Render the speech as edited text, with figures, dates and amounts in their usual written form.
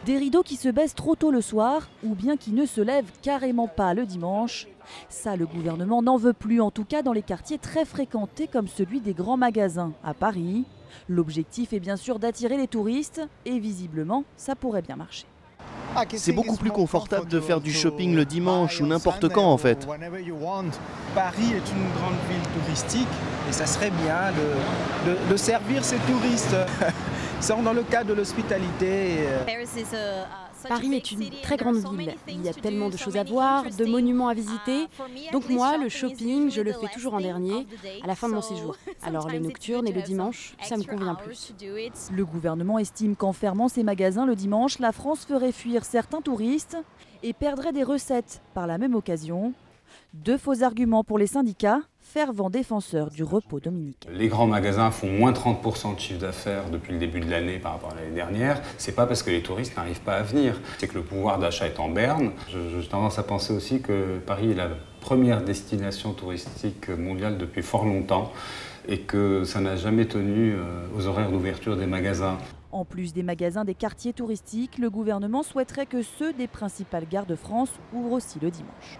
Des rideaux qui se baissent trop tôt le soir ou bien qui ne se lèvent carrément pas le dimanche. Ça, le gouvernement n'en veut plus, en tout cas dans les quartiers très fréquentés comme celui des grands magasins à Paris. L'objectif est bien sûr d'attirer les touristes et visiblement, ça pourrait bien marcher. C'est beaucoup plus confortable de faire du shopping le dimanche ou n'importe quand en fait. Paris est une grande ville touristique et ça serait bien de servir ces touristes. C'est dans le cadre de l'hospitalité. Paris est une très grande ville. Il y a tellement de choses à voir, de monuments à visiter. Donc moi, le shopping, je le fais toujours en dernier, à la fin de mon séjour. Alors les nocturnes et le dimanche, ça me convient plus. Le gouvernement estime qu'en fermant ces magasins le dimanche, la France ferait fuir certains touristes et perdrait des recettes par la même occasion. Deux faux arguments pour les syndicats, fervents défenseurs du repos dominical. Les grands magasins font moins 30% de chiffre d'affaires depuis le début de l'année par rapport à l'année dernière. C'est pas parce que les touristes n'arrivent pas à venir, c'est que le pouvoir d'achat est en berne. J'ai tendance à penser aussi que Paris est la première destination touristique mondiale depuis fort longtemps et que ça n'a jamais tenu aux horaires d'ouverture des magasins. En plus des magasins des quartiers touristiques, le gouvernement souhaiterait que ceux des principales gares de France ouvrent aussi le dimanche.